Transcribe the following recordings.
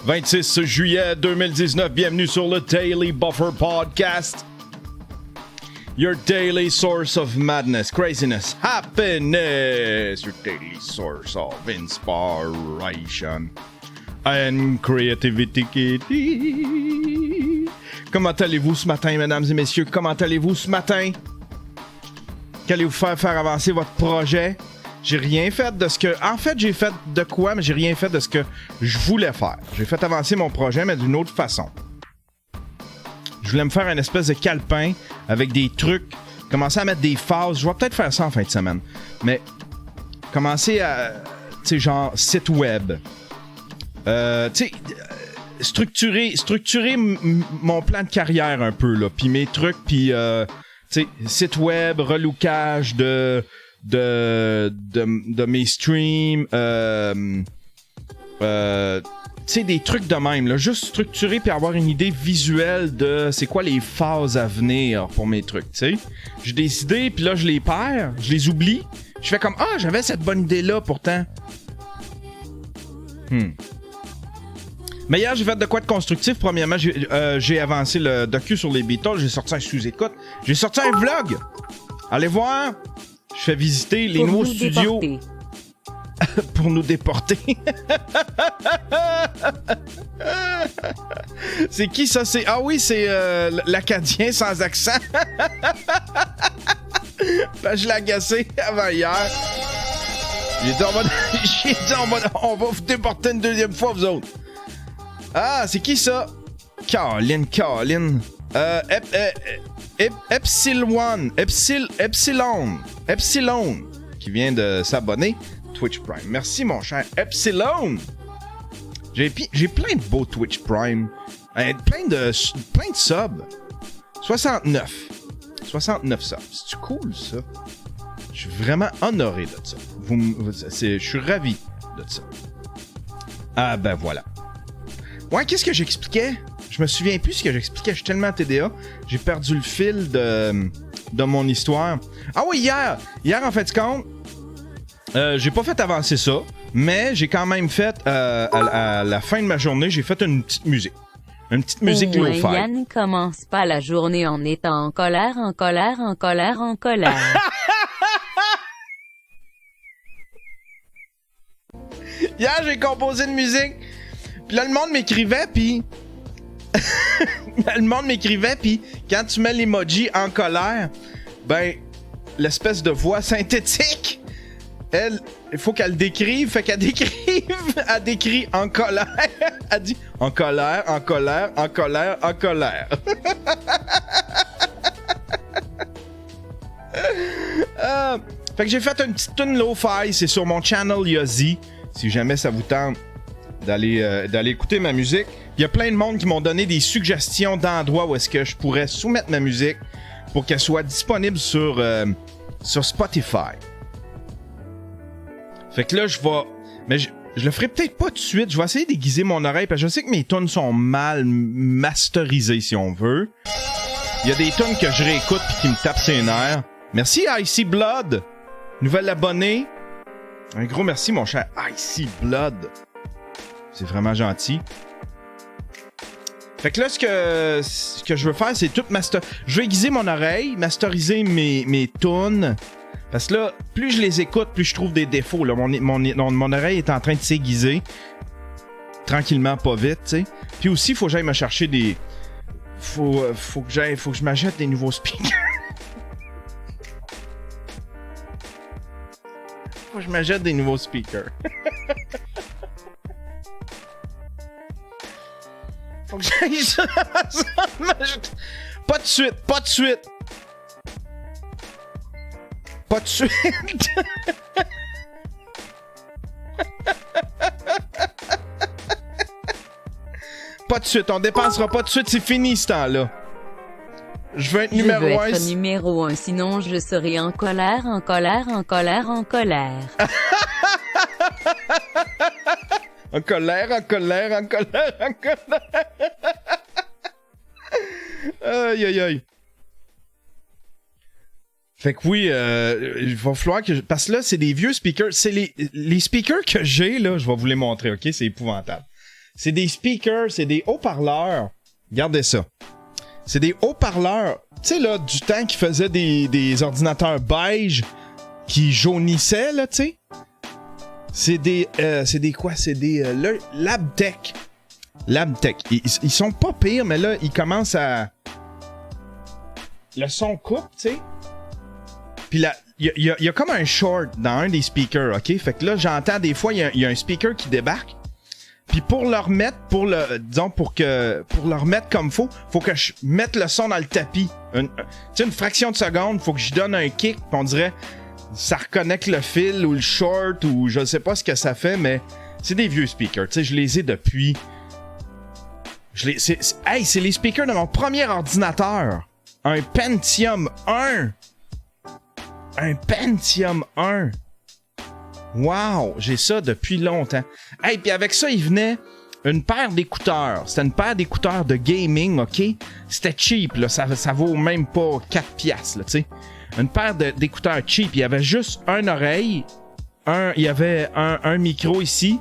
26 juillet 2019. Bienvenue sur le Daily Buffer Podcast. Your daily source of madness, craziness, happiness. Your daily source of inspiration and creativity. Comment allez-vous ce matin, mesdames et messieurs? Comment allez-vous ce matin? Qu'allez-vous faire avancer votre projet? J'ai rien fait de ce que... En fait, j'ai fait de quoi, mais j'ai rien fait de ce que je voulais faire. J'ai fait avancer mon projet, mais d'une autre façon. Je voulais me faire une espèce de calepin avec des trucs, commencer à mettre des phases. Je vais peut-être faire ça en fin de semaine. Mais commencer à, tu sais, genre, site web. Tu sais, structurer mon plan de carrière un peu, là. Puis mes trucs, puis, tu sais, site web, relookage de mes streams, tu sais, des trucs de même, là, juste structurer puis avoir une idée visuelle de c'est quoi les phases à venir pour mes trucs, tu sais. J'ai des idées, puis là, je les perds, je les oublie. Je fais comme, j'avais cette bonne idée-là, pourtant. Mais hier, j'ai fait de quoi de constructif. Premièrement, j'ai avancé le docu sur les Beatles, j'ai sorti un sous-écoute, j'ai sorti un vlog. Allez voir, je fais visiter les nouveaux studios. Pour nous déporter. C'est qui ça? Ah oui, c'est l'Acadien sans accent. Je l'ai agacé avant hier. J'ai dit on va vous déporter une deuxième fois, vous autres. Ah, c'est qui ça? Caroline. Epsilon, qui vient de s'abonner. Twitch Prime. Merci, mon cher Epsilon. J'ai plein de beaux Twitch Prime. Plein de subs. 69 subs. C'est cool, ça. Je suis vraiment honoré de ça. Je suis ravi de ça. Ah, ben voilà. Ouais, qu'est-ce que j'expliquais? Je me souviens plus ce que j'expliquais. Je suis tellement TDA. J'ai perdu le fil de mon histoire. Ah oui, hier, en fait, compte, j'ai pas fait avancer ça, mais j'ai quand même fait, à la fin de ma journée, j'ai fait une petite musique. Une petite musique lo-fi. Yann commence pas la journée en étant en colère. Hier, j'ai composé une musique, puis là, le monde m'écrivait, puis... quand tu mets l'emoji en colère, ben, l'espèce de voix synthétique... Elle, il faut qu'elle décrive, fait qu'elle décrive, elle décrit en colère, elle dit en colère. Fait que j'ai fait une petite tune lo-fi, c'est sur mon channel Yozzy, si jamais ça vous tente d'aller écouter ma musique. Il y a plein de monde qui m'ont donné des suggestions d'endroits où est-ce que je pourrais soumettre ma musique pour qu'elle soit disponible sur Spotify. Fait que là, je vais... Mais je le ferai peut-être pas tout de suite. Je vais essayer d'aiguiser mon oreille parce que je sais que mes tunes sont mal masterisées, si on veut. Il y a des tunes que je réécoute pis qui me tapent ses nerfs. Merci, Icy Blood. Nouvelle abonnée. Un gros merci, mon cher Icy Blood. C'est vraiment gentil. Fait que là, ce que je veux faire, c'est tout je vais aiguiser mon oreille, masteriser mes tunes. Parce que là, plus je les écoute, plus je trouve des défauts. Là. Mon oreille est en train de s'aiguiser. Tranquillement, pas vite, tu sais. Puis aussi, il faut que j'aille me chercher des... Faut que je m'achète des nouveaux speakers. Faut que je m'achète des nouveaux speakers. Faut que j'aille ça. Pas de suite. Pas de suite. Pas de suite, on dépensera pas de suite, c'est fini ce temps-là. Je veux être numéro 1. Je veux être numéro 1, sinon je serai en colère. En colère. Aïe. Fait que oui, il va falloir que... Parce que là, c'est des vieux speakers. C'est les speakers que j'ai, là, je vais vous les montrer, OK? C'est épouvantable. C'est des speakers, c'est des haut-parleurs. Regardez ça. C'est des haut-parleurs, tu sais, là, du temps qui faisaient des ordinateurs beige qui jaunissaient, là, tu sais. C'est des quoi? C'est des Labtech. Labtech. Ils sont pas pires, mais là, ils commencent à... Le son coupe, tu sais. Puis là, il y a comme un short dans un des speakers, OK? Fait que là, j'entends des fois, il y a un speaker qui débarque. Puis pour le remettre, pour le remettre comme faut que je mette le son dans le tapis. Tu sais, une fraction de seconde, faut que j'y donne un kick, puis on dirait, ça reconnecte le fil ou le short ou je sais pas ce que ça fait, mais c'est des vieux speakers. Tu sais, je les ai depuis... c'est les speakers de mon premier ordinateur. Un Pentium 1. Un Pentium 1. Wow, j'ai ça depuis longtemps. Hey, puis avec ça, il venait une paire d'écouteurs. C'était une paire d'écouteurs de gaming, OK? C'était cheap, là. Ça vaut même pas 4$, là, tu sais. Une paire d'écouteurs cheap. Il y avait juste une oreille. Il y avait un micro ici.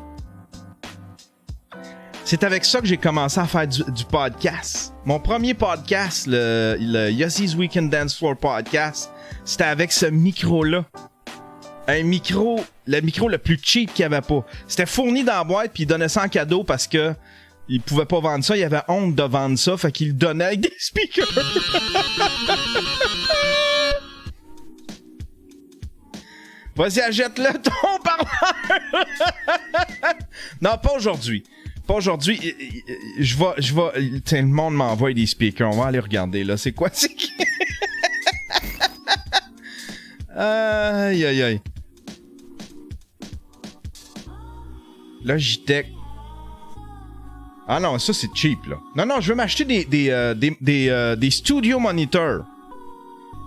C'est avec ça que j'ai commencé à faire du podcast. Mon premier podcast, le Yossi's Weekend Dance Floor Podcast, c'était avec ce micro-là. Le micro le plus cheap qu'il n'y avait pas. C'était fourni dans la boîte, puis il donnait ça en cadeau parce que il pouvait pas vendre ça. Il avait honte de vendre ça, fait qu'il le donnait avec des speakers. Vas-y, achète-le ton parleur. Non, pas aujourd'hui. Pas aujourd'hui. Je vais. Tiens, le monde m'envoie des speakers. On va aller regarder, là. C'est quoi? C'est qui? Aïe, aïe, aïe. Logitech. Ah non, ça c'est cheap, là. Non, je veux m'acheter des studio monitors.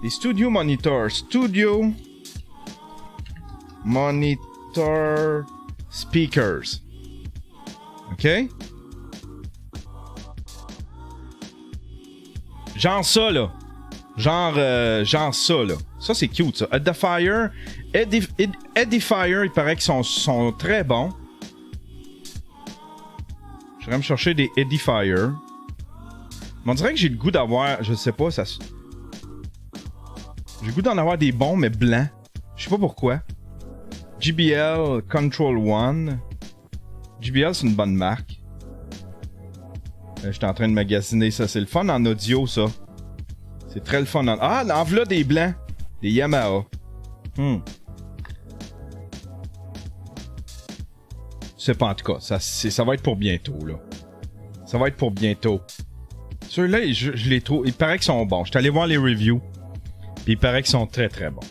Des studio monitors. Studio monitor speakers. OK? Genre ça, là. Genre ça, là. Ça, c'est cute, ça. Edifier, il paraît qu'ils sont très bons. Je vais me chercher des Edifier. Mais on dirait que j'ai le goût d'avoir... Je sais pas, ça... J'ai le goût d'en avoir des bons, mais blancs. Je sais pas pourquoi. JBL Control One. JBL, c'est une bonne marque. J'étais en train de magasiner ça. C'est le fun en audio, ça. C'est très le fun en... Ah, l'enveloppe des blancs. Des Yamaha. C'est pas en tout cas. Ça va être pour bientôt, là. Ça va être pour bientôt. Ceux-là, je les trouve... Il paraît qu'ils sont bons. Je suis allé voir les reviews. Puis il paraît qu'ils sont très, très bons.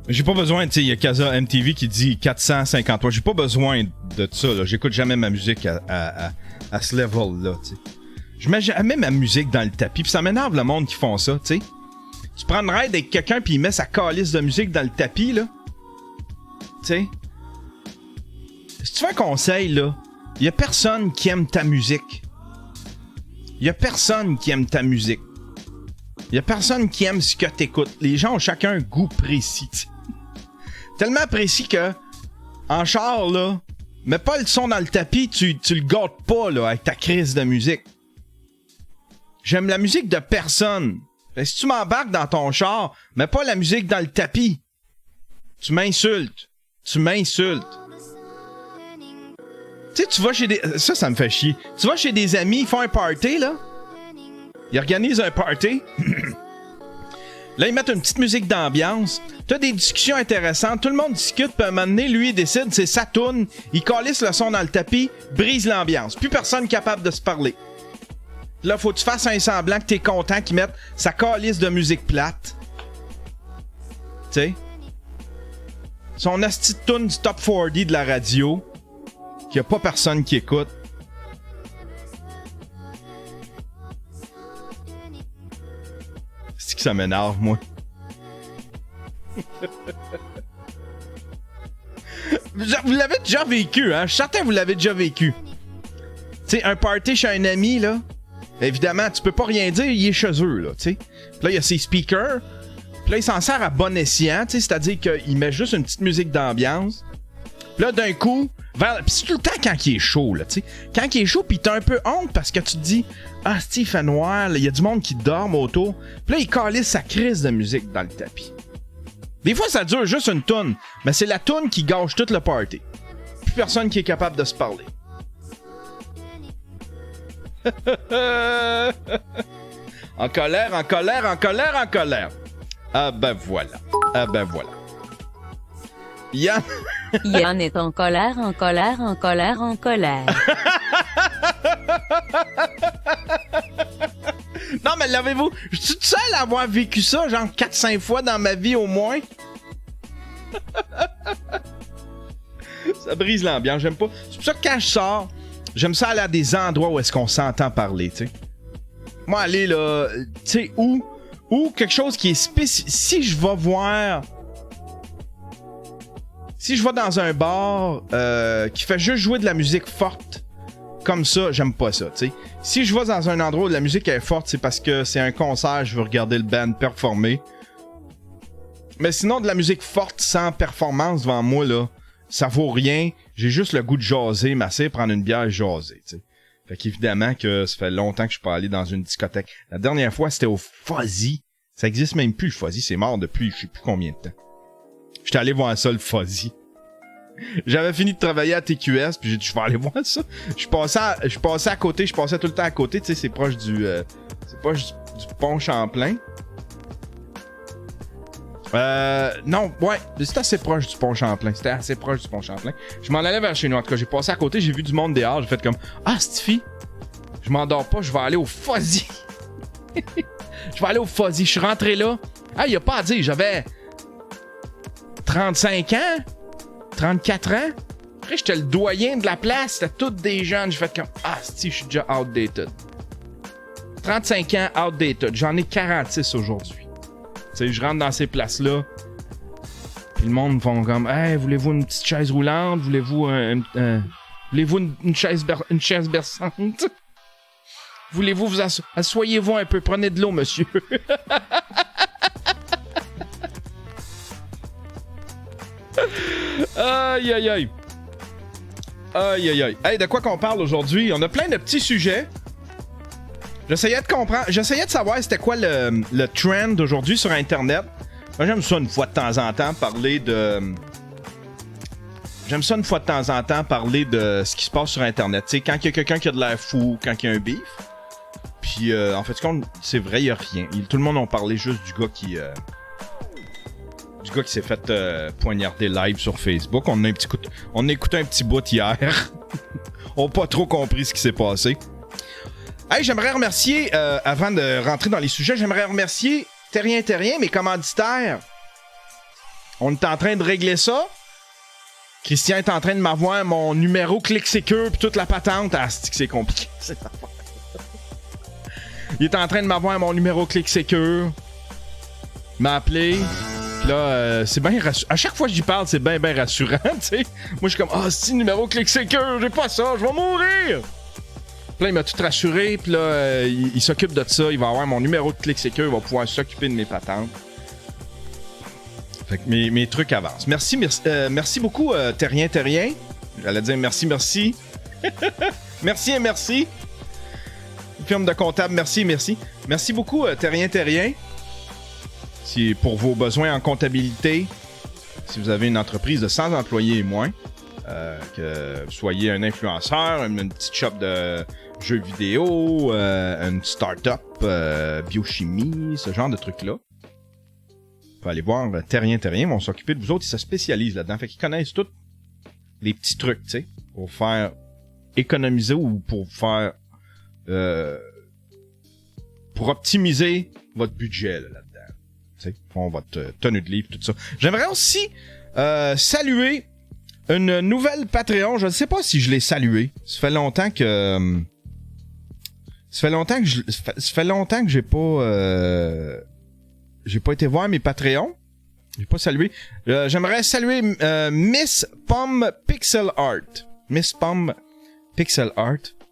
J'ai pas besoin, tu sais, il y a Casa MTV qui dit 450 watts. J'ai pas besoin de ça, là. J'écoute jamais ma musique à ce level-là, tu sais. Je mets jamais ma musique dans le tapis, puis ça m'énerve le monde qui font ça, tu sais. Tu prends une ride avec quelqu'un, puis il met sa calice de musique dans le tapis, là. Tu sais. Si tu veux un conseil, là, il y a personne qui aime ta musique. Il y a personne qui aime ta musique. Il y a personne qui aime ce que t'écoutes. Les gens ont chacun un goût précis, t'sais. Tellement précis que, en char, là, mets pas le son dans le tapis, tu le gâtes pas, là, avec ta crise de musique. J'aime la musique de personne. Fait, si tu m'embarques dans ton char, mets pas la musique dans le tapis. Tu m'insultes. Tu m'insultes. Tu sais, tu vas chez des... Ça me fait chier. Tu vas chez des amis, ils font un party, là. Ils organisent un party. Là, ils mettent une petite musique d'ambiance. T'as des discussions intéressantes. Tout le monde discute. Puis à un moment donné, lui, il décide, c'est sa toune. Il calisse le son dans le tapis, brise l'ambiance. Plus personne capable de se parler. Là, faut que tu fasses un semblant que t'es content qu'ils mettent sa calisse de musique plate. Tu sais? Son asti de toune du top 40 de la radio. Qu'il n'y a pas personne qui écoute. C'est que ça m'énerve, moi. Vous l'avez déjà vécu, hein? Je suis certain que vous l'avez déjà vécu. Tu sais, un party chez un ami, là. Évidemment, tu peux pas rien dire, il est chez eux, là, tu sais. Puis là, il y a ses speakers. Puis là, il s'en sert à bon escient, tu sais. C'est-à-dire qu'il met juste une petite musique d'ambiance. Puis là, d'un coup, Pis c'est tout le temps quand il est chaud, là, tu sais. Quand il est chaud, pis t'as un peu honte parce que tu te dis, ah, Steve, il fait noir, il y a du monde qui dorme autour. Pis là, il calisse sa crise de musique dans le tapis. Des fois, ça dure juste une toune, mais c'est la toune qui gâche tout le party. Plus personne qui est capable de se parler. En colère, en colère, en colère, en colère. Ah ben voilà. Ah ben voilà. Yann... Yann est en colère, en colère, en colère, en colère. Non, mais l'avez-vous... Je suis tout seul à avoir vécu ça, genre 4-5 fois dans ma vie au moins. Ça brise l'ambiance, j'aime pas. C'est pour ça que quand je sors, j'aime ça aller à des endroits où est-ce qu'on s'entend parler, tu sais. Moi, aller là, tu sais, où quelque chose qui est spécifique. Si je vais dans un bar qui fait juste jouer de la musique forte, comme ça, j'aime pas ça, tu sais. Si je vais dans un endroit où la musique est forte, c'est parce que c'est un concert, je veux regarder le band performer. Mais sinon, de la musique forte sans performance devant moi, là, ça vaut rien. J'ai juste le goût de jaser, masser, prendre une bière et jaser, tu sais. Fait qu'évidemment que ça fait longtemps que je suis pas allé dans une discothèque. La dernière fois, c'était au Fuzzy. Ça existe même plus, le Fuzzy. C'est mort depuis je sais plus combien de temps. J'étais allé voir ça, le Fuzzy. J'avais fini de travailler à TQS, puis j'ai dit, je vais aller voir ça. Je passais à côté, je passais tout le temps à côté. Tu sais, c'est proche du pont Champlain. Non, ouais, c'était assez proche du pont Champlain. Je m'en allais vers chez nous. En tout cas, j'ai passé à côté, j'ai vu du monde dehors. J'ai fait comme, ah, Stiffy, je m'endors pas, je vais aller au Fuzzy. Je vais aller au Fuzzy. Je suis rentré là. Ah, y a pas à dire, j'avais 35 ans, 34 ans. Après, j'étais le doyen de la place. C'était tous des jeunes. J'ai fait comme, ah, Stiffy, je suis déjà outdated. 35 ans, outdated. J'en ai 46 aujourd'hui. Tu sais, je rentre dans ces places-là, puis le monde font comme, hey, voulez-vous une petite chaise roulante? Voulez-vous une chaise berçante? Voulez-vous vous asseyez-vous un peu, prenez de l'eau, monsieur. Aïe, aïe, aïe. Aïe, aïe, aïe. Hey, de quoi qu'on parle aujourd'hui? On a plein de petits sujets. J'essayais de comprendre, j'essayais de savoir c'était quoi le trend d'aujourd'hui sur Internet. Moi, j'aime ça une fois de temps en temps parler de... J'aime ça une fois de temps en temps parler de ce qui se passe sur Internet. Tu sais, quand il y a quelqu'un qui a de l'air fou, quand il y a un beef. Puis, en fait, c'est vrai, il y a rien. Tout le monde a parlé juste du gars qui s'est fait poignarder live sur Facebook. On a écouté un petit bout hier. On n'a pas trop compris ce qui s'est passé. Hey, j'aimerais remercier, avant de rentrer dans les sujets, j'aimerais remercier Terrien, mes commanditaires. On est en train de régler ça. Christian est en train de m'avoir mon numéro Click Secure pis toute la patente. Ah, c'est compliqué. Il est en train de m'avoir mon numéro Click Secure. Il m'a appelé. Pis là, c'est bien rassurant. À chaque fois que j'y parle, c'est bien rassurant, tu sais. Moi, je suis comme, ah, c'est numéro Click Secure, j'ai pas ça, je vais mourir. Puis là, il m'a tout rassuré, puis là, il s'occupe de ça. Il va avoir mon numéro de Click Secure, il va pouvoir s'occuper de mes patentes. Fait que mes trucs avancent. Merci beaucoup, Terrien. J'allais dire merci. Merci et merci. Firme de comptable, merci. Merci beaucoup, Terrien. Si pour vos besoins en comptabilité, si vous avez une entreprise de 100 employés et moins, que vous soyez un influenceur, une petite shop de jeux vidéo, une start-up, biochimie, ce genre de trucs-là. Vous pouvez aller voir Terrien, vont s'occuper de vous autres, ils se spécialisent là-dedans. Fait qu'ils connaissent tous les petits trucs, tu sais, pour faire économiser ou pour faire pour optimiser votre budget là-dedans. Tu sais, font votre tenue de livre, tout ça. J'aimerais aussi saluer une nouvelle Patreon. Je ne sais pas si je l'ai salué. Ça fait longtemps que j'ai pas été voir mes Patreons. J'ai pas salué. J'aimerais saluer Miss Pomme Pixel Art.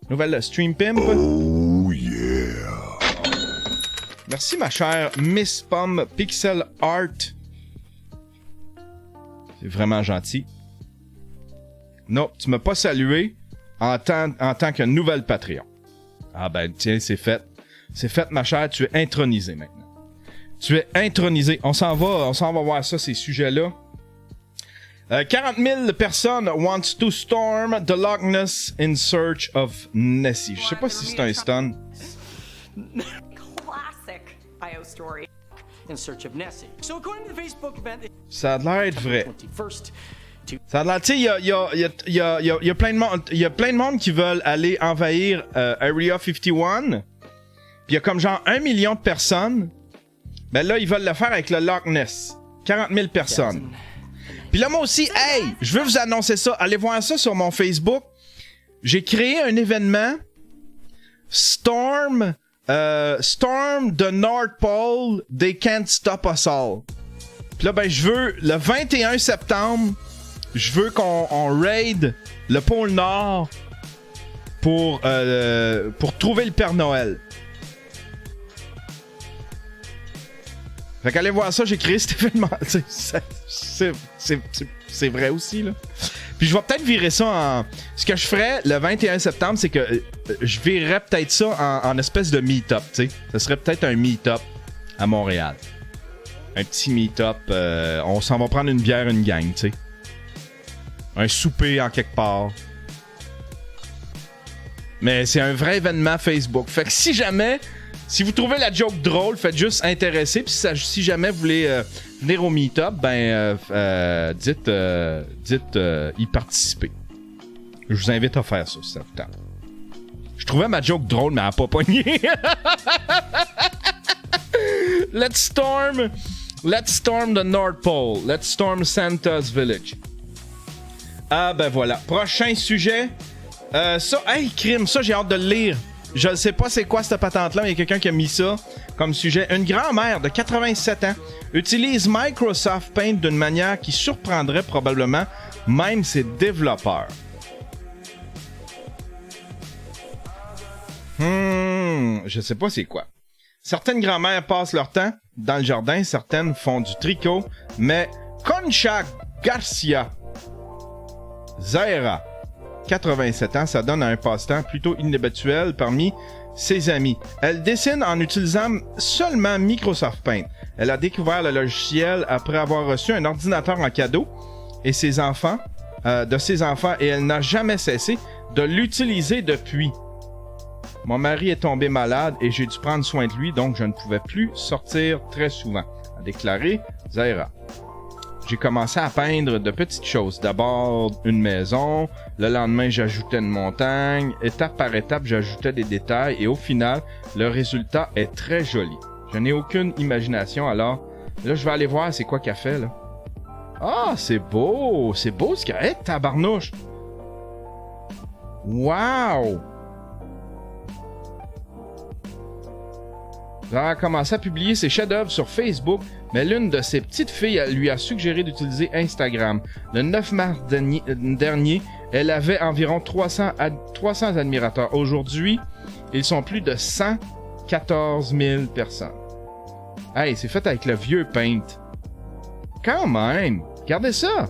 Nouvelle Stream Pimp. Oh yeah. Merci ma chère Miss Pomme Pixel Art. C'est vraiment gentil. Non, tu m'as pas salué en tant que nouvelle Patreon. Ah ben, tiens, c'est fait. C'est fait, ma chère. Tu es intronisé maintenant. Tu es intronisé. On s'en va voir ça, ces sujets-là. 40 000 personnes wants to storm the Loch Ness in search of Nessie. Je sais pas si c'est un stun. Classic IO story. In search of Nessie. So according to the Facebook event, Ça a l'air d'être vrai. 21st. Ça a l'air, tu sais, il y a plein de monde, il y a plein de monde qui veulent aller envahir Area 51. Puis il y a comme genre 1 million de personnes. Ben là, ils veulent le faire avec le Loch Ness. 40 000 personnes. Puis là, moi aussi, hey, je veux vous annoncer ça. Allez voir ça sur mon Facebook. J'ai créé un événement. Storm the North Pole, they can't stop us all. Puis là, ben, je veux, le 21 septembre, je veux qu'on raid le pôle Nord pour trouver le Père Noël. Fait qu'allez voir ça, j'ai créé cet événement. C'est vrai aussi, là. Puis je vais peut-être virer ça en... Ce que je ferais le 21 septembre, c'est que je virerais peut-être ça en espèce de meet-up, tu sais. Ça serait peut-être un meet-up à Montréal. Un petit meet-up. On s'en va prendre une bière, une gang, tu sais. Un souper en quelque part. Mais c'est un vrai événement Facebook. Fait que si vous trouvez la joke drôle, faites juste intéresser. Puis si jamais vous voulez venir au meet-up, ben dites y participer. Je vous invite à faire ça si ça vous tente. Je trouvais ma joke drôle, mais elle n'a pas pogné. Let's storm the North Pole. Let's storm Santa's village. Ah ben voilà. Prochain sujet. Crime, ça j'ai hâte de le lire. Je ne sais pas c'est quoi cette patente-là, mais il y a quelqu'un qui a mis ça comme sujet. Une grand-mère de 87 ans utilise Microsoft Paint d'une manière qui surprendrait probablement même ses développeurs. Je sais pas c'est quoi. Certaines grand-mères passent leur temps dans le jardin, certaines font du tricot, mais Concha Garcia Zaira, 87 ans, ça donne à un passe-temps plutôt inhabituel parmi ses amis. Elle dessine en utilisant seulement Microsoft Paint. Elle a découvert le logiciel après avoir reçu un ordinateur en cadeau de ses enfants et elle n'a jamais cessé de l'utiliser depuis. Mon mari est tombé malade et j'ai dû prendre soin de lui, donc je ne pouvais plus sortir très souvent, a déclaré Zaira. J'ai commencé à peindre de petites choses. D'abord une maison, le lendemain j'ajoutais une montagne, étape par étape j'ajoutais des détails et au final, le résultat est très joli. Je n'ai aucune imagination alors, là je vais aller voir c'est quoi qu'elle fait là. Ah, c'est beau ce qu'elle est, tabarnouche. Wow! Elle a commencé à publier ses chefs-d'œuvre sur Facebook, mais l'une de ses petites filles lui a suggéré d'utiliser Instagram. Le 9 mars dernier, elle avait environ 300 admirateurs. Aujourd'hui, ils sont plus de 114 000 personnes. Hey, c'est fait avec le vieux Paint. Quand même! Regardez ça!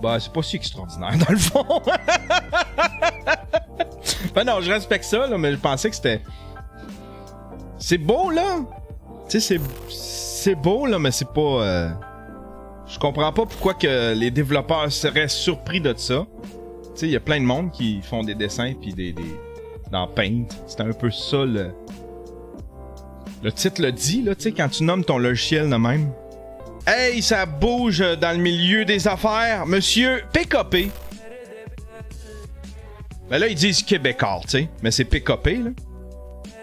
Bah, c'est pas si extraordinaire, dans le fond. Ben non, je respecte ça, là, mais je pensais que c'était... C'est beau, là. Tu sais, c'est beau, là, mais c'est pas... Je comprends pas pourquoi que les développeurs seraient surpris de ça. Tu sais, il y a plein de monde qui font des dessins pis dans Paint. C'était un peu ça, le titre le dit, là, tu sais, quand tu nommes ton logiciel de même. Hey, ça bouge dans le milieu des affaires. Monsieur PKP. Ben là, ils disent Québécois, tu sais. Mais c'est PKP, là.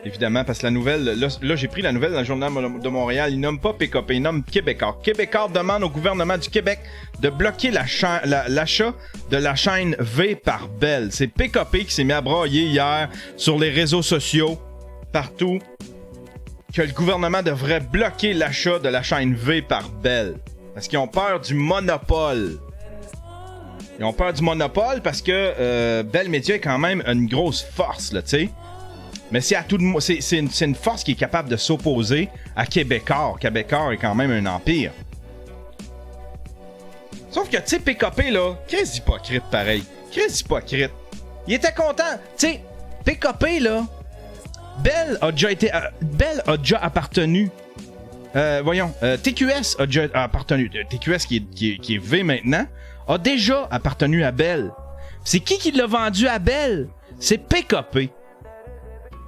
Évidemment, parce que la nouvelle... Là, j'ai pris la nouvelle dans le Journal de Montréal. Ils nomment pas PKP, ils nomment Québécois. Québécois demande au gouvernement du Québec de bloquer l'achat de la chaîne V par Bell. C'est PKP qui s'est mis à brailler hier sur les réseaux sociaux, partout, que le gouvernement devrait bloquer l'achat de la chaîne V par Bell. Parce qu'ils ont peur du monopole. Ils ont peur du monopole parce que Bell Media est quand même une grosse force, là, tu sais. Mais c'est à tout de c'est une force qui est capable de s'opposer à Québécois. Québécois est quand même un empire. Sauf que, tu sais, PKP, là, qu'est-ce hypocrite pareil. Qu'est-ce hypocrite. Il était content. Tu sais, PKP, là, Bell a déjà appartenu. TQS a déjà appartenu. TQS qui est V maintenant, a déjà appartenu à Bell. C'est qui l'a vendu à Bell? C'est PKP.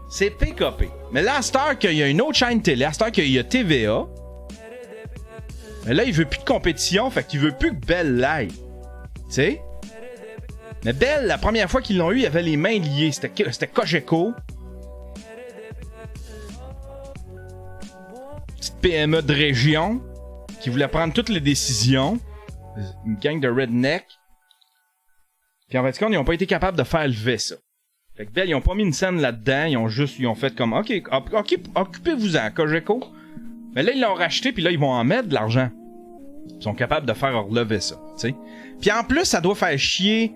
C'est PKP. Mais là, à cette heure qu'il y a une autre chaîne télé, à cette heure qu'il y a TVA, mais là, il veut plus de compétition, fait qu'il veut plus que Bell l'aille. Tu sais? Mais Bell, la première fois qu'ils l'ont eu, il avait les mains liées. C'était Cogeco. Petite PME de région qui voulait prendre toutes les décisions. Une gang de redneck. Puis en fait, ils n'ont pas été capables de faire lever ça. Fait que Bell, ils ont pas mis une scène là-dedans. Ils ont fait comme, OK, occupez-vous-en, Cogeco. Mais là, ils l'ont racheté, puis là, ils vont en mettre de l'argent. Ils sont capables de faire relever ça, tu sais. Puis en plus, ça doit faire chier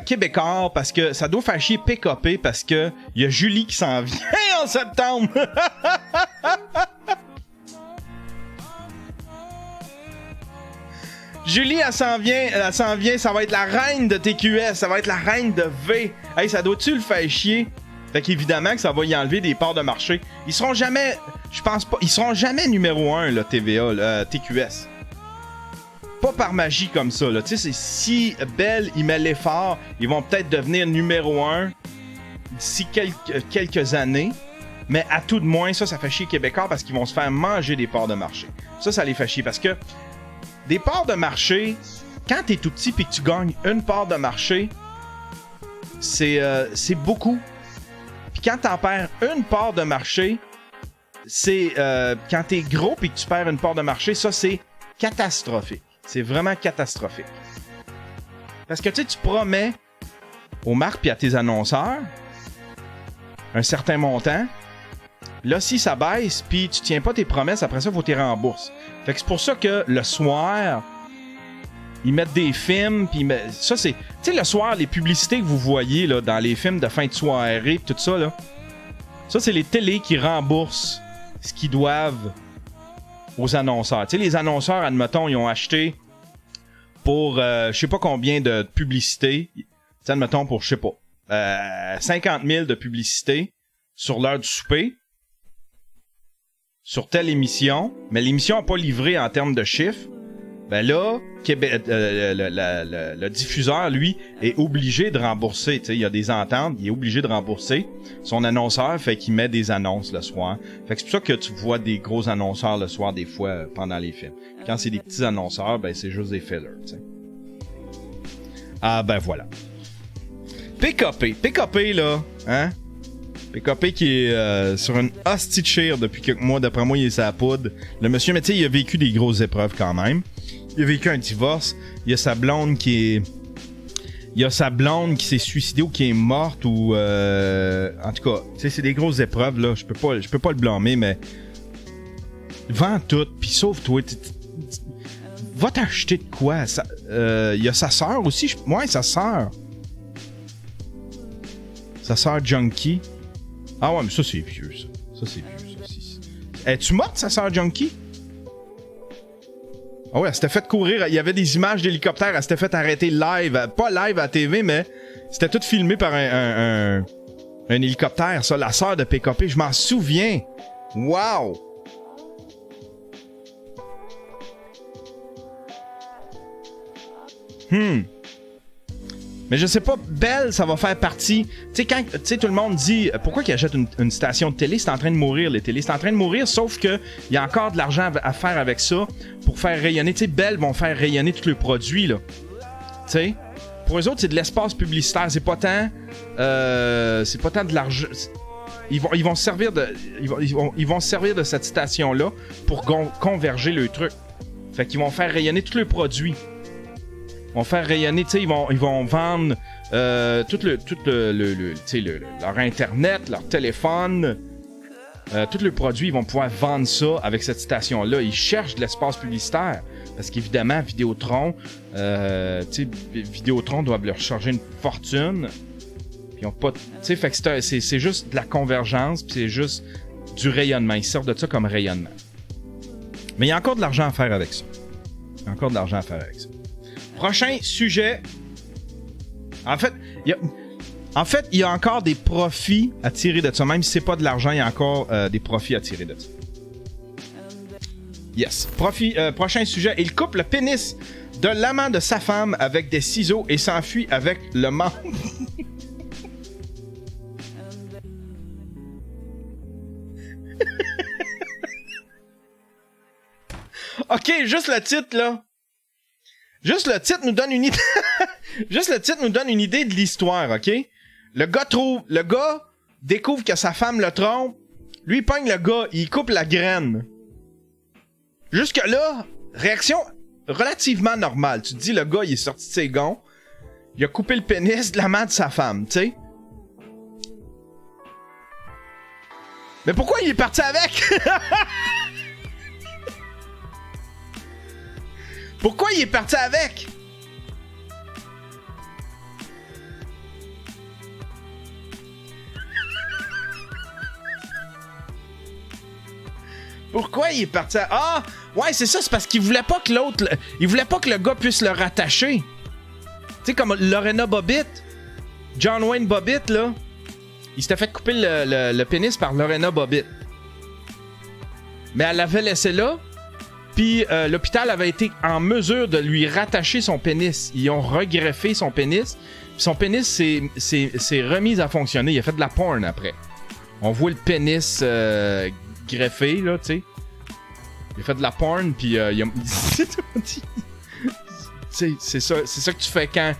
Québécois, parce que ça doit faire chier PKP, parce que il y a Julie qui s'en vient en septembre. Julie, elle s'en vient, ça va être la reine de TQS, ça va être la reine de V. Hey, ça doit-tu le faire chier? Fait qu'évidemment que ça va y enlever des parts de marché. Ils seront jamais, je pense pas, ils seront jamais numéro 1, là, TVA, là, TQS. Pas par magie comme ça, là. Tu sais, si Bell, il met l'effort, ils vont peut-être devenir numéro 1 d'ici quelques années. Mais à tout de moins, ça fait chier Québécois parce qu'ils vont se faire manger des parts de marché. Ça les fait chier parce que des parts de marché, quand t'es tout petit pis que tu gagnes une part de marché, c'est beaucoup. Puis quand t'en perds une part de marché, c'est quand t'es gros pis que tu perds une part de marché, ça c'est catastrophique. C'est vraiment catastrophique. Parce que tu promets aux marques pis à tes annonceurs un certain montant. Là, si ça baisse pis tu tiens pas tes promesses, après ça, faut t'y rembourser. Fait que c'est pour ça que le soir, ils mettent des films, puis ça c'est... Tu sais, le soir, les publicités que vous voyez là, dans les films de fin de soirée, tout ça, là, ça c'est les télés qui remboursent ce qu'ils doivent aux annonceurs. Tu sais, les annonceurs, admettons, ils ont acheté pour je sais pas combien de publicités. Tu sais, admettons, pour, je sais pas, 50 000 de publicités sur l'heure du souper, sur telle émission, mais l'émission n'a pas livré en termes de chiffres. Ben là, le diffuseur, lui, est obligé de rembourser. Tu sais, il y a des ententes, il est obligé de rembourser. Son annonceur fait qu'il met des annonces le soir. Fait que c'est pour ça que tu vois des gros annonceurs le soir, des fois, pendant les films. Quand c'est des petits annonceurs, ben c'est juste des fillers, tu sais. Ah ben voilà. PKP là, hein? PKP qui est sur une hostie de chire depuis quelques mois. D'après moi, il est sa poudre. Le monsieur, mais tu sais, il a vécu des grosses épreuves quand même. Il a vécu un divorce. Il y a sa blonde qui s'est suicidée ou qui est morte ou en tout cas, tu sais, c'est des grosses épreuves là. Je peux pas le blâmer, mais vends tout puis sauve-toi. Va t'acheter de quoi? Il y a sa sœur aussi. Ouais, sa sœur. Sa sœur Junkie. Ah ouais, mais ça c'est vieux, ça. Ça c'est vieux, ça. Es-tu morte, sa sœur Junkie? Ah ouais, elle s'était fait courir. Il y avait des images d'hélicoptère. Elle s'était fait arrêter live. Pas live à TV, mais c'était tout filmé par un hélicoptère, ça. La sœur de PKP, je m'en souviens. Wow! Mais je sais pas, Bell, ça va faire partie... Tu sais, quand tout le monde dit pourquoi qu'ils achètent une station de télé, c'est en train de mourir, les télés. C'est en train de mourir, sauf que il y a encore de l'argent à faire avec ça pour faire rayonner. Tu sais, Bell vont faire rayonner tous les produits, là. Tu sais, pour eux autres, c'est de l'espace publicitaire. C'est pas tant de l'argent... Ils vont se servir de cette station-là pour converger le truc. Fait qu'ils vont faire rayonner tous les produits. Ils vont faire rayonner, tu sais, ils vont vendre leur internet, leur téléphone, tous les produits, ils vont pouvoir vendre ça avec cette station-là. Ils cherchent de l'espace publicitaire parce qu'évidemment, Vidéotron, Vidéotron doivent leur charger une fortune. Ils ont pas... Tu sais, fait que c'est juste de la convergence, puis c'est juste du rayonnement. Ils servent de ça comme rayonnement. Mais il y a encore de l'argent à faire avec ça. Il y a encore de l'argent à faire avec ça. Prochain sujet. En fait, il y a encore des profits à tirer de ça. Même si c'est pas de l'argent, il y a encore des profits à tirer de ça. Yes. Prochain sujet. Il coupe le pénis de l'amant de sa femme avec des ciseaux et s'enfuit avec le membre. Ok, juste le titre, là. Juste le titre nous donne une idée. Juste le titre nous donne une idée de l'histoire, ok? Le gars découvre que sa femme le trompe. Lui, il pogne le gars, il coupe la graine. Jusque-là, réaction relativement normale. Tu te dis, le gars, il est sorti de ses gonds. Il a coupé le pénis de l'amant de sa femme, tu sais? Mais pourquoi il est parti avec? Pourquoi il est parti avec? Pourquoi il est parti à... Ah! Ouais, c'est ça, c'est parce qu'il voulait pas que l'autre... Il voulait pas que le gars puisse le rattacher. Tu sais, comme Lorena Bobbitt. John Wayne Bobbitt, là. Il s'était fait couper le pénis par Lorena Bobbitt. Mais elle l'avait laissé là. Puis l'hôpital avait été en mesure de lui rattacher son pénis. Ils ont regreffé son pénis. Puis son pénis s'est remis à fonctionner. Il a fait de la porn après. On voit le pénis greffé, là, tu sais. Il a fait de la porn, puis il a... c'est ça que tu fais quand...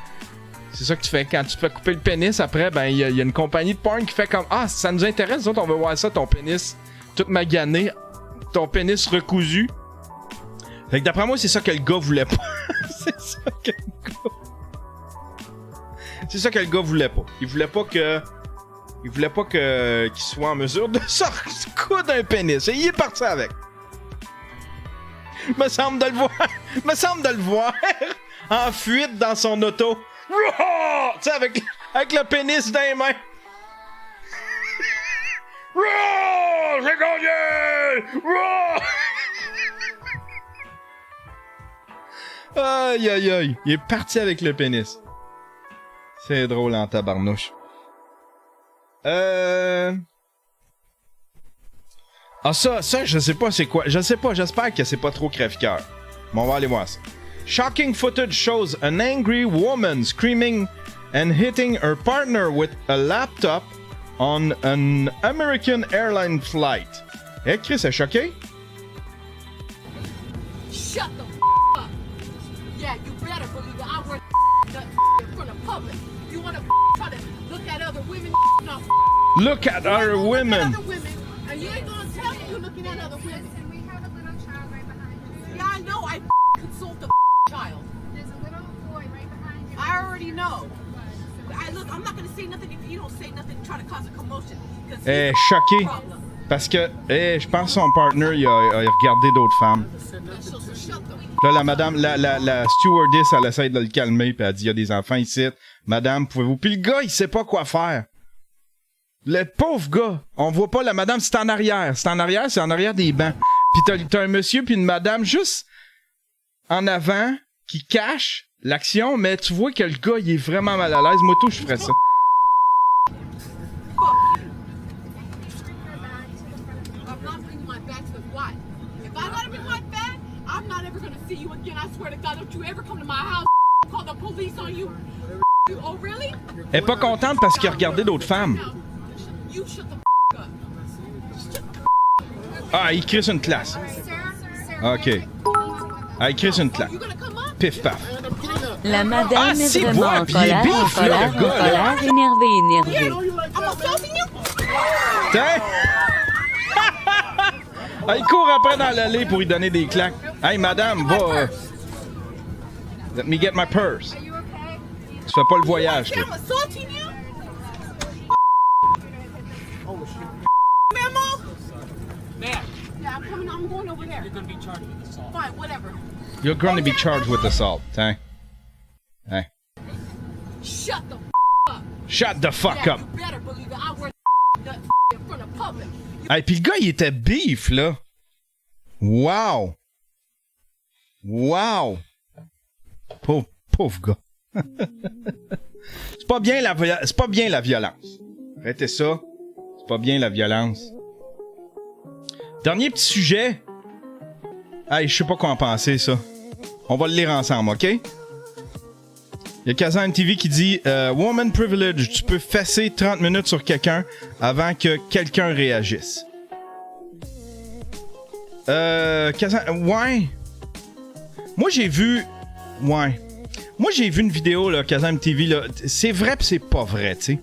C'est ça que tu fais quand tu te fais couper le pénis. Après, ben, il y a une compagnie de porn qui fait comme... Ah, ça nous intéresse, nous autres, on veut voir ça, ton pénis tout magané. Ton pénis recousu. Fait que d'après moi, c'est ça que le gars voulait pas. C'est ça que le gars voulait pas. Il voulait pas qu'il soit en mesure de se coudre un pénis. Et il est parti avec. Me semble de le voir en fuite dans son auto. Tu sais, avec le pénis dans les mains. J'ai gagné! Aïe aïe aïe. Il est parti avec le pénis. C'est drôle en tabarnouche. Ah ça, je sais pas c'est quoi. Je sais pas, j'espère que c'est pas trop crève-cœur. Bon, on va aller voir ça. Shocking footage shows an angry woman screaming and hitting her partner with a laptop on an American airline flight. Eh, Chris, est choqué? Shut the up! Yeah, you better believe that I work in front of public. You wanna try to look at other women? No. Look at other women. And you ain't gonna tell me you're looking at other women. Listen, we have a little child right behind you. Yeah, I know. I consult the child. There's a little boy right behind you. I already know. Look, I'm not gonna say nothing if you don't say nothing to try to cause a commotion. Eh, choqué. Parce que, je pense que son partner, il a regardé d'autres femmes. Là, la madame, la stewardess, elle essaie de le calmer, puis elle dit, il y a des enfants ici. Madame, pouvez-vous... Puis le gars, il sait pas quoi faire. Le pauvre gars, on voit pas la madame, c'est en arrière. C'est en arrière des bancs. Puis t'as un monsieur puis une madame juste en avant qui cache l'action, mais tu vois que le gars, il est vraiment mal à l'aise. Moi, tout, je ferais ça. Elle est pas contente parce qu'il a regardé d'autres femmes. Ah, il crisse une classe. Ok. Ah, il crisse une classe. Pif paf. La madame est c'est vraiment en puis il est colère, bif, là, le gars, là. énervé. Tiens! Ah, il court après dans l'allée pour lui donner des claques. Hey, madame, va... Let me get my purse. Tu fais pas le voyage, toi. You're going to be charged with assault. Tiens. Hey. Shut the up! Shut the fuck Yeah, up. you better believe it. I wear nut in front of public. Hey, pis le gars, il était beef, là. Wow. Wow. Pauvre gars. C'est pas bien la violence. Arrêtez ça. C'est pas bien la violence. Dernier petit sujet. Hey, je sais pas quoi en penser, ça. On va le lire ensemble, OK? Il y a Kazan TV qui dit Woman privilege, tu peux fesser 30 minutes sur quelqu'un avant que quelqu'un réagisse. Kazan, ouais. Moi j'ai vu une vidéo là, Kazan TV là, c'est vrai pis c'est pas vrai, tu sais.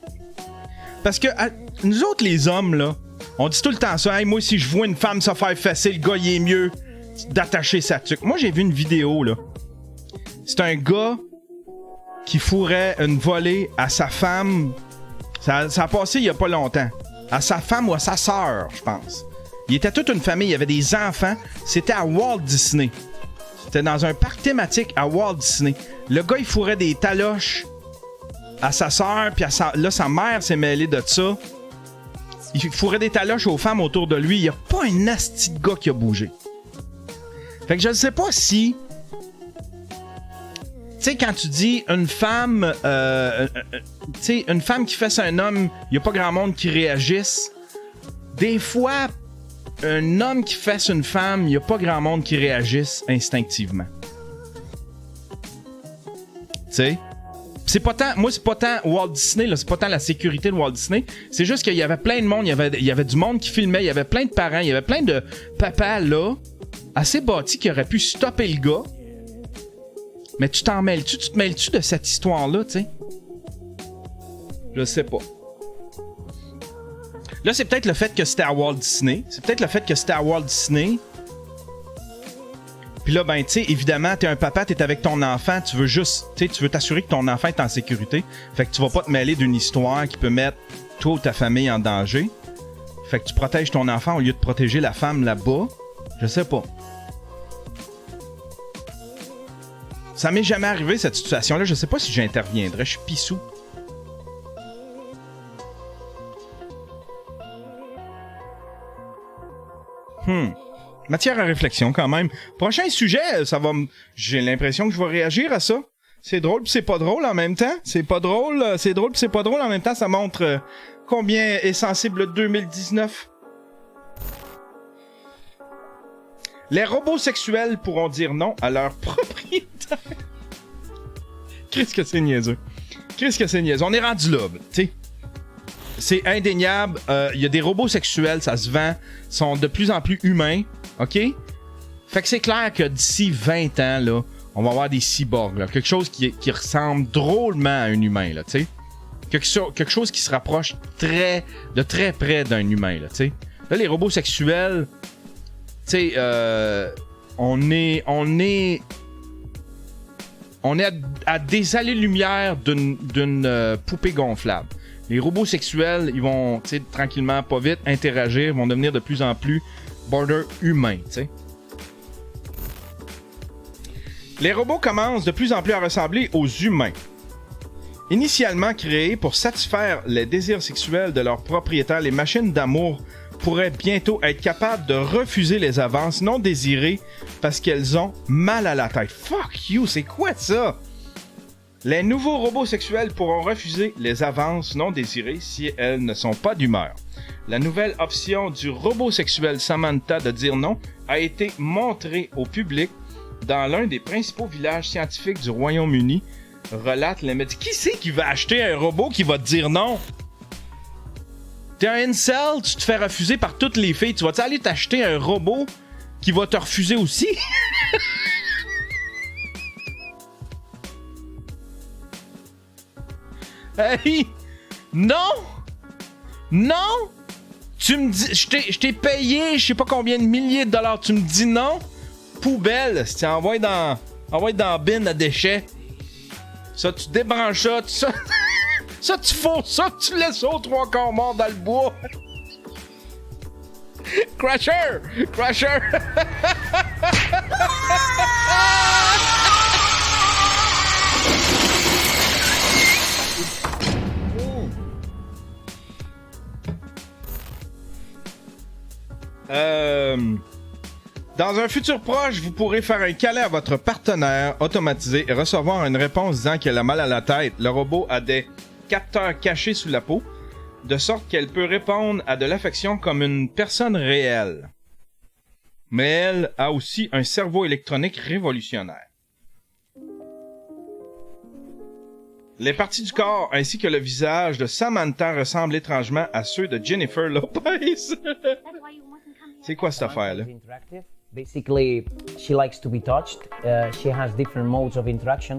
Parce que nous autres les hommes là, on dit tout le temps ça, hey, moi si je vois une femme se faire fesser, le gars il est mieux d'attacher sa tuque. Moi j'ai vu une vidéo là. C'est un gars qui fourrait une volée à sa femme. Ça a passé il y a pas longtemps. À sa femme ou à sa sœur, je pense. Il était toute une famille, il y avait des enfants. C'était à Walt Disney. C'était dans un parc thématique à Walt Disney. Le gars, il fourrait des taloches à sa sœur, puis là, sa mère s'est mêlée de ça. Il fourrait des taloches aux femmes autour de lui. Il n'y a pas un asti de gars qui a bougé. Fait que je ne sais pas si... Tu sais, quand tu dis une femme... tu sais, une femme qui fesse un homme, il n'y a pas grand monde qui réagisse. Des fois... Un homme qui fesse une femme, il n'y a pas grand monde qui réagisse instinctivement. Tu sais? C'est pas tant... Moi, c'est pas tant Walt Disney, là, c'est pas tant la sécurité de Walt Disney. C'est juste qu'il y avait plein de monde, il y avait du monde qui filmait, il y avait plein de parents, il y avait plein de papas, là, assez bâtis qui auraient pu stopper le gars. Mais tu te mêles-tu de cette histoire-là, tu sais? Je sais pas. Là, c'est peut-être le fait que c'était à Walt Disney. Puis là, ben, tu sais, évidemment, t'es un papa, t'es avec ton enfant, tu veux juste, tu sais, tu veux t'assurer que ton enfant est en sécurité. Fait que tu vas pas te mêler d'une histoire qui peut mettre toi ou ta famille en danger. Fait que tu protèges ton enfant au lieu de protéger la femme là-bas. Je sais pas. Ça m'est jamais arrivé, cette situation-là. Je sais pas si j'interviendrais. Je suis pissou. Matière à réflexion quand même. Prochain sujet, ça va j'ai l'impression que je vais réagir à ça. C'est drôle pis c'est pas drôle en même temps. C'est drôle pis c'est pas drôle en même temps. Ça montre combien est sensible le 2019. Les robots sexuels pourront dire non à leur propriétaire. Qu'est-ce que c'est niaiseux. On est rendu là, tu sais. C'est indéniable. Il y a des robots sexuels, ça se vend, sont de plus en plus humains, OK? Fait que c'est clair que d'ici 20 ans, là, on va avoir des cyborgs, là. Quelque chose qui ressemble drôlement à un humain, là, tu sais? Quelque chose qui se rapproche de très près d'un humain, là, tu sais? Là, les robots sexuels, tu sais, on est à des années-lumière d'une poupée gonflable. Les robots sexuels, ils vont, tu sais, tranquillement, pas vite, interagir, vont devenir de plus en plus border humains, tu sais. Les robots commencent de plus en plus à ressembler aux humains. Initialement créés pour satisfaire les désirs sexuels de leurs propriétaires, les machines d'amour pourraient bientôt être capables de refuser les avances non désirées parce qu'elles ont mal à la tête. Fuck you, c'est quoi ça? Les nouveaux robots sexuels pourront refuser les avances non désirées si elles ne sont pas d'humeur. La nouvelle option du robot sexuel Samantha de dire non a été montrée au public dans l'un des principaux villages scientifiques du Royaume-Uni, relate les médias. Qui c'est qui va acheter un robot qui va te dire non? T'es un incel, tu te fais refuser par toutes les filles. Tu vas-tu aller t'acheter un robot qui va te refuser aussi? Hey! Non! Non! Tu me dis... Je t'ai payé je sais pas combien de milliers de dollars. Tu me dis non? Poubelle! Si tu envoies dans la bin à déchets. Ça, tu débranches ça. Ça, tu fous ça. Tu laisses aux 3/4 morts dans le bois. Crasher! Crasher! Dans un futur proche, vous pourrez faire un câlin à votre partenaire automatisé et recevoir une réponse disant qu'elle a mal à la tête. Le robot a des capteurs cachés sous la peau, de sorte qu'elle peut répondre à de l'affection comme une personne réelle. Mais elle a aussi un cerveau électronique révolutionnaire. Les parties du corps ainsi que le visage de Samantha ressemblent étrangement à ceux de Jennifer Lopez. C'est quoi cette affaire-là? Basically, she likes to be touched. She has different modes of interaction.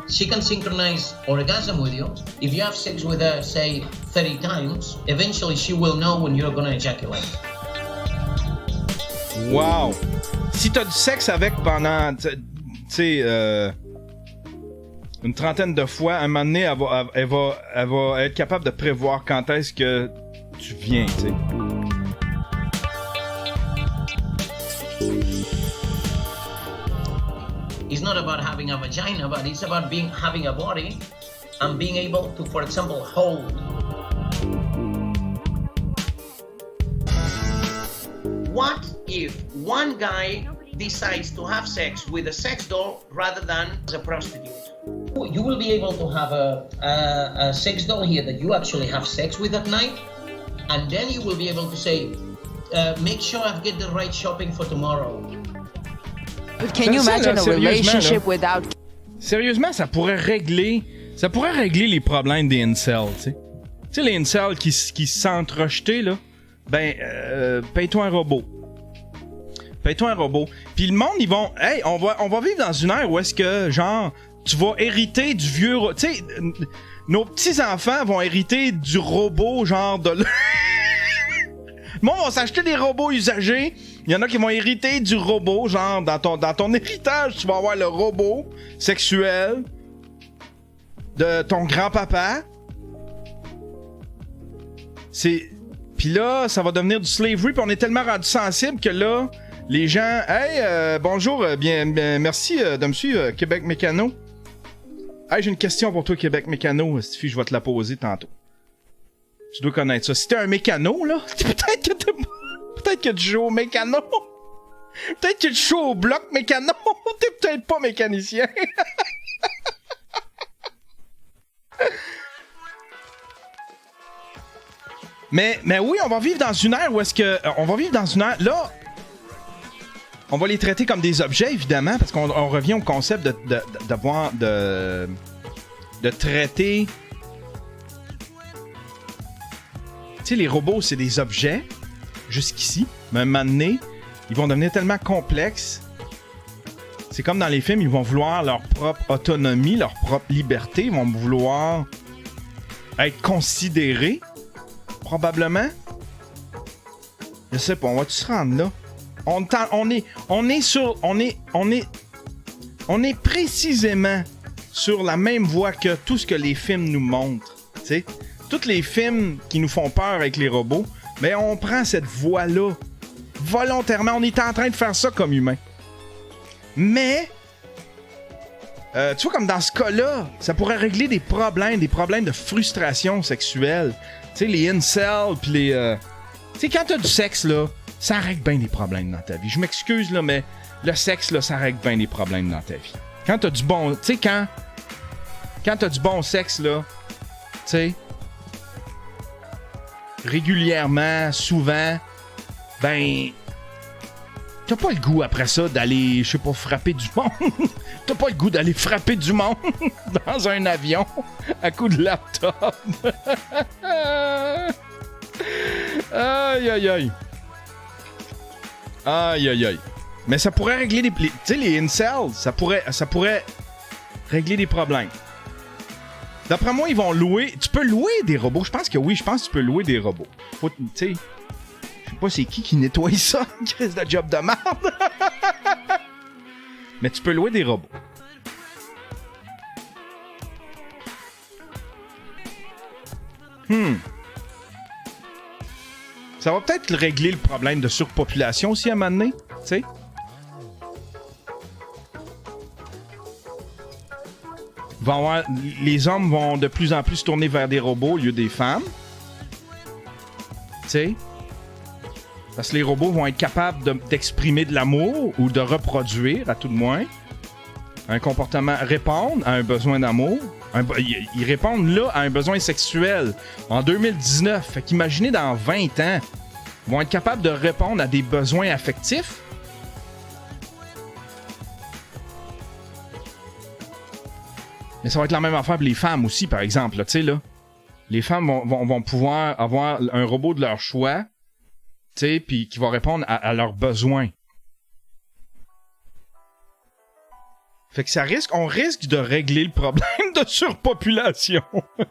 She can synchronize orgasm with you. If you have sex with her, say, 30 times, eventually she will know when you're gonna ejaculate. Wow! Si t'as du sexe avec pendant, tu sais, une trentaine de fois, à un moment donné, elle va être capable de prévoir quand est-ce que tu viens, tu sais. It's not about having a vagina, but it's about having a body and being able to, for example, hold. What if one guy decides to have sex with a sex doll rather than a prostitute? You will be able to have a sex doll here that you actually have sex with at night, and then you will be able to say, make sure I get the right shopping for tomorrow. But can you imagine a relationship without... Sérieusement, ça pourrait régler les problèmes des incels, tu sais. Tu sais, les incels qui se sentent rejetés, là, paye-toi un robot. Paye-toi un robot. Puis le monde, ils vont, hey, on va vivre dans une ère où est-ce que, genre, tu vas hériter du vieux... Tu sais, nos petits-enfants vont hériter du robot, genre, de... Le monde va s'acheter des robots usagés. Il y en a qui vont hériter du robot, genre, dans ton héritage, tu vas avoir le robot sexuel de ton grand-papa. Puis là, ça va devenir du slavery, puis on est tellement rendu sensible que là, les gens... Hey, bonjour, merci de me suivre, Québec Mécano. Hey, j'ai une question pour toi, Québec Mécano. Stifi, je vais te la poser tantôt. Tu dois connaître ça. Si t'es un mécano, là, peut-être que tu joues au mécano. Peut-être que tu joues au bloc mécano. T'es peut-être pas mécanicien. mais oui, on va vivre dans une ère où est-ce que... On va vivre dans une ère... Là, on va les traiter comme des objets, évidemment, parce qu'on revient au concept de traiter... Tu sais, les robots, c'est des objets, jusqu'ici. Mais à un moment donné, ils vont devenir tellement complexes. C'est comme dans les films, ils vont vouloir leur propre autonomie, leur propre liberté. Ils vont vouloir être considérés, probablement. Je sais pas, on va-tu se rendre là? On est précisément sur la même voie que tout ce que les films nous montrent, tu sais. Tous les films qui nous font peur avec les robots, mais on prend cette voie-là. Volontairement, on est en train de faire ça comme humain. Mais, tu vois, comme dans ce cas-là, ça pourrait régler des problèmes de frustration sexuelle. Tu sais, les incels, pis les... Tu sais, quand t'as du sexe, là, ça règle bien des problèmes dans ta vie. Je m'excuse, là, mais le sexe, là, ça règle bien des problèmes dans ta vie. Quand t'as du bon... Tu sais, quand t'as du bon sexe, là, tu sais... régulièrement, souvent, ben, t'as pas le goût après ça d'aller, je sais pas, frapper du monde. T'as pas le goût d'aller frapper du monde dans un avion à coup de laptop. Aïe, aïe, aïe. Aïe, aïe, aïe. Mais ça pourrait régler des... Tu sais, les incels, ça pourrait régler des problèmes. D'après moi, ils vont louer... Tu peux louer des robots? Je pense que oui, je pense que tu peux louer des robots. Faut, tu sais... Je sais pas c'est qui nettoie ça, crise de job de merde. Mais tu peux louer des robots. Ça va peut-être régler le problème de surpopulation aussi à un moment donné, tu sais. Les hommes vont de plus en plus se tourner vers des robots au lieu des femmes. Tu sais. Parce que les robots vont être capables d'exprimer de l'amour ou de reproduire, à tout de moins. Un comportement, répondre à un besoin d'amour. Ils répondent là à un besoin sexuel en 2019. Fait qu'imaginez dans 20 ans, ils vont être capables de répondre à des besoins affectifs. Mais ça va être la même affaire pour les femmes aussi, par exemple. Tu sais, là. Les femmes vont pouvoir avoir un robot de leur choix, tu sais, puis qui va répondre à leurs besoins. Fait que on risque de régler le problème de surpopulation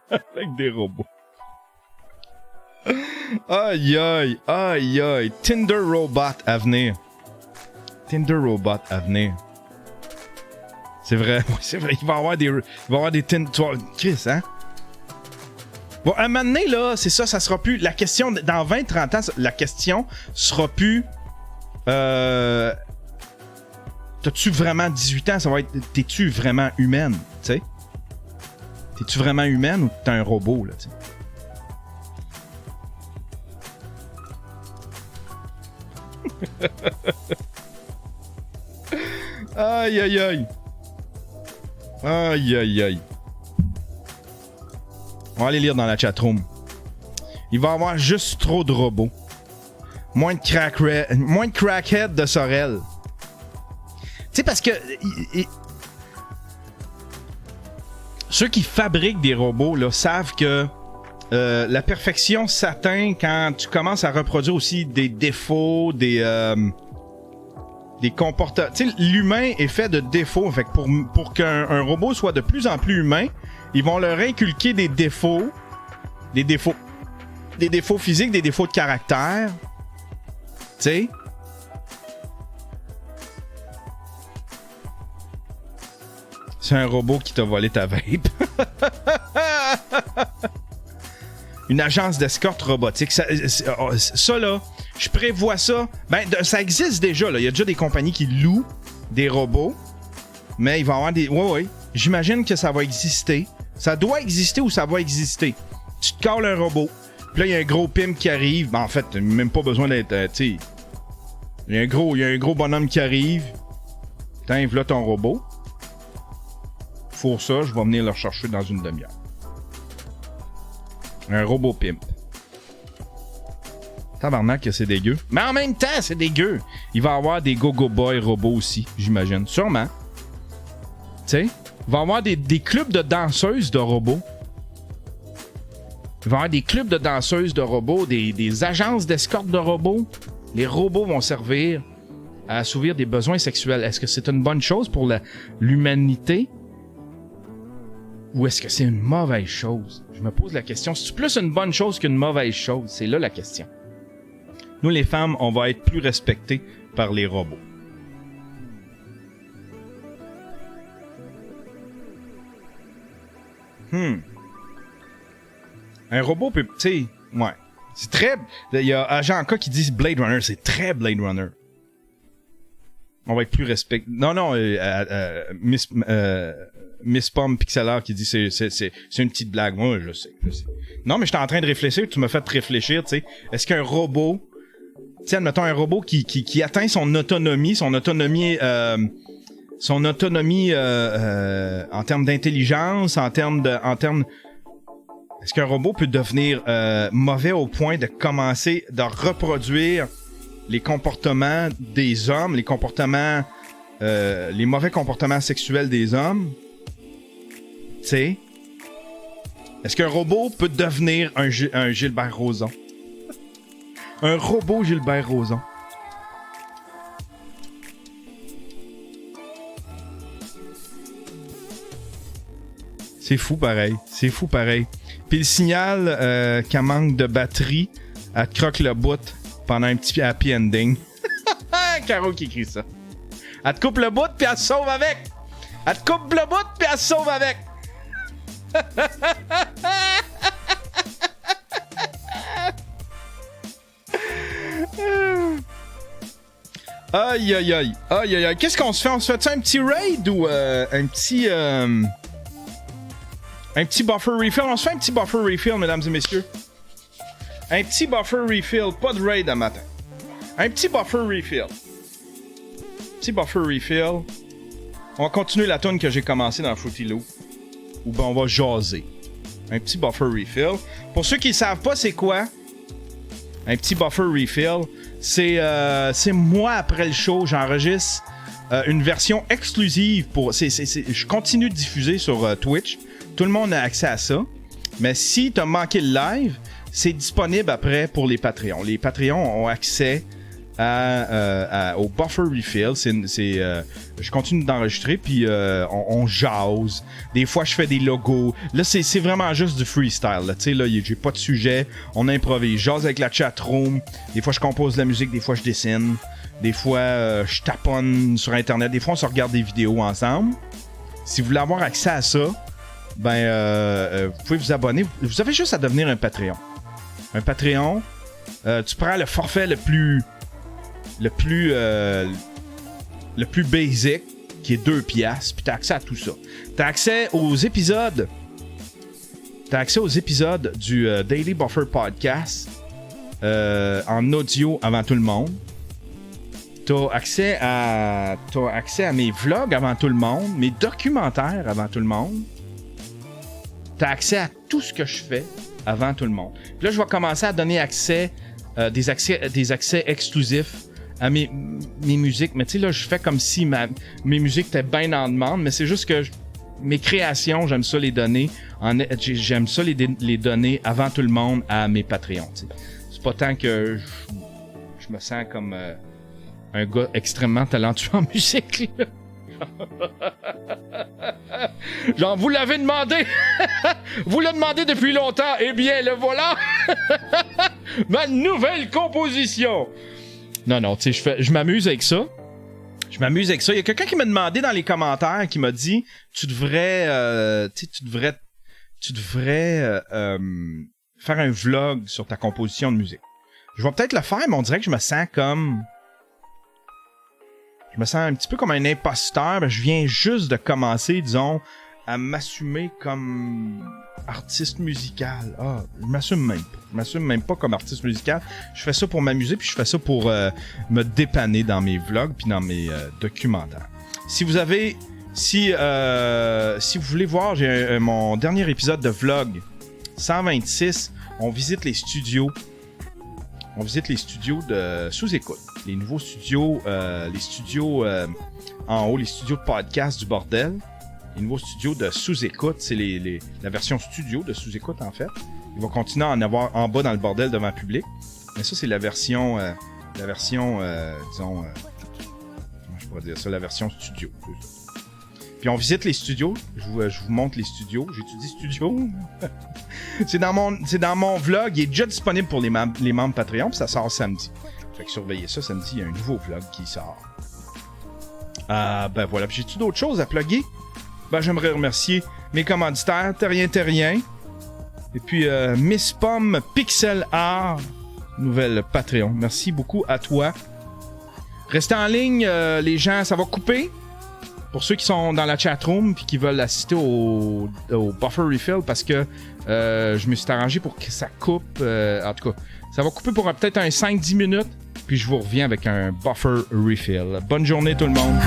avec des robots. Aïe aïe, aïe aïe. Tinder Robot à venir. Tinder Robot à venir. C'est vrai, c'est vrai. Il va y avoir des Tinder... Chris, hein? Bon, à un moment donné, là, c'est ça sera plus... La question, dans 20-30 ans, la question sera plus... T'as-tu vraiment 18 ans? Ça va être... T'es-tu vraiment humaine, tu sais? T'es-tu vraiment humaine ou t'es un robot, là, tu sais? Aïe, aïe, aïe. Aïe, aïe, aïe. On va aller lire dans la chatroom. Il va y avoir juste trop de robots. Moins de crackhead de Sorel. Tu sais, parce que... ceux qui fabriquent des robots, là, savent que la perfection s'atteint quand tu commences à reproduire aussi des défauts, des comportements. Tu sais, l'humain est fait de défauts. Fait que pour qu'un robot soit de plus en plus humain, ils vont leur inculquer des défauts physiques, des défauts de caractère. Tu sais? C'est un robot qui t'a volé ta vape. Une agence d'escorte robotique. Ça là, je prévois ça. Ben, ça existe déjà, là. Il y a déjà des compagnies qui louent des robots. Mais il va y avoir des... Ouais. J'imagine que ça va exister. Ça doit exister ou ça va exister. Tu te calls un robot. Puis là, il y a un gros pimp qui arrive. Ben, en fait, t'as même pas besoin d'être... tu sais... Il y a un gros bonhomme qui arrive. Tiens, voilà ton robot. Pour ça, je vais venir le rechercher dans une demi-heure. Un robot pimp. Tabarnak que c'est dégueu. Mais en même temps, c'est dégueu. Il va y avoir des go-go boy robots aussi, j'imagine. Sûrement. Tu sais, il va y avoir des clubs de danseuses de robots. Il va y avoir des clubs de danseuses de robots, des agences d'escorte de robots. Les robots vont servir à assouvir des besoins sexuels. Est-ce que c'est une bonne chose pour l'humanité? Ou est-ce que c'est une mauvaise chose? Je me pose la question. C'est plus une bonne chose qu'une mauvaise chose? C'est là la question. Nous, les femmes, on va être plus respectées par les robots. Un robot peut... Tu sais, ouais. C'est très... Il y a Agent K qui dit Blade Runner. C'est très Blade Runner. On va être plus respecté. Non, Miss Pomme Pixelar qui dit c'est une petite blague. Moi, je sais. Non, mais j'étais en train de réfléchir. Tu m'as fait réfléchir, tu sais. Est-ce qu'un robot... Tu sais, admettons un robot qui atteint son autonomie en termes d'intelligence, en termes... Est-ce qu'un robot peut devenir mauvais au point de commencer de reproduire les comportements des hommes, les mauvais comportements sexuels des hommes? Tu sais? Est-ce qu'un robot peut devenir un Gilbert Rozon? Un robot Gilbert Rozon. C'est fou pareil. Puis le signal qu'elle manque de batterie, elle te croque le bout pendant un petit happy ending. Caro qui écrit ça. Elle te coupe le bout puis elle se sauve avec. Elle te coupe le bout puis elle se sauve avec. Aïe aïe aïe. Aïe aïe aïe. Qu'est-ce qu'on se fait? On se fait un petit raid ou un petit buffer refill? On se fait un petit buffer refill, mesdames et messieurs. Un petit buffer refill. Pas de raid à matin. Un petit buffer refill. Petit buffer refill. On va continuer la tune que j'ai commencé dans Fruity Loop. Ou ben on va jaser. Un petit buffer refill. Pour ceux qui ne savent pas c'est quoi, un petit buffer refill, c'est moi après le show, j'enregistre une version exclusive pour... je continue de diffuser sur Twitch. Tout le monde a accès à ça. Mais si tu as manqué le live, c'est disponible après pour les Patreons. Les Patreons ont accès au buffer refill. Je continue d'enregistrer, puis on jase. Des fois, je fais des logos. Là, c'est vraiment juste du freestyle. Tu sais, là, j'ai pas de sujet. On improvise. Je jase avec la chatroom. Des fois, je compose de la musique. Des fois, je dessine. Des fois, je taponne sur Internet. Des fois, on se regarde des vidéos ensemble. Si vous voulez avoir accès à ça, ben, vous pouvez vous abonner. Vous avez juste à devenir un Patreon. Un Patreon, tu prends le forfait le plus basic, qui est 2$, puis t'as accès à tout ça. T'as accès aux épisodes du Daily Buffer Podcast en audio avant tout le monde. T'as accès à mes vlogs avant tout le monde, mes documentaires avant tout le monde. T'as accès à tout ce que je fais avant tout le monde. Puis là, je vais commencer à donner des accès exclusifs à mes musiques. Mais tu sais, là, je fais comme si mes musiques étaient bien en demande, mais c'est juste que mes créations, j'aime ça les donner. J'aime ça les donner avant tout le monde à mes Patreons. T'sais. C'est pas tant que je me sens comme un gars extrêmement talentueux en musique. Là. Genre, vous l'avez demandé. Vous l'avez demandé depuis longtemps. Eh bien, le voilà. Ma nouvelle composition. Non, tu sais, je m'amuse avec ça. Il y a quelqu'un qui m'a demandé dans les commentaires, qui m'a dit, tu devrais faire un vlog sur ta composition de musique. Je vais peut-être le faire, mais on dirait que je me sens un petit peu comme un imposteur. Ben, je viens juste de commencer, disons, à m'assumer comme artiste musical. Je m'assume même pas. Je m'assume même pas comme artiste musical. Je fais ça pour m'amuser, puis je fais ça pour me dépanner dans mes vlogs, puis dans mes documentaires. Si vous voulez voir, j'ai mon dernier épisode de vlog 126. On visite les studios. De sous-écoute. Les nouveaux studios, en haut, les studios de podcast du bordel. Les nouveaux studios de sous-écoute, c'est la version studio de sous-écoute, en fait. Il va continuer à en avoir en bas dans le bordel devant le public. Mais ça, c'est la version, disons, comment je pourrais dire ça, la version studio. Puis on visite les studios. Je vous montre les studios. J'étudie studio. C'est dans mon vlog. Il est déjà disponible pour les membres Patreon. Puis ça sort samedi. Fait que surveillez ça. Samedi, il y a un nouveau vlog qui sort. Ben voilà. Puis j'ai-tu d'autres choses à plugger? Ben j'aimerais remercier mes commanditaires. Terrien. Et puis Miss Pomme Pixel Art. Nouvelle Patreon. Merci beaucoup à toi. Restez en ligne. Les gens, ça va couper. Pour ceux qui sont dans la chatroom et qui veulent assister au buffer refill, parce que je me suis arrangé pour que ça coupe. En tout cas, ça va couper pour peut-être un 5-10 minutes. Puis je vous reviens avec un buffer refill. Bonne journée tout le monde.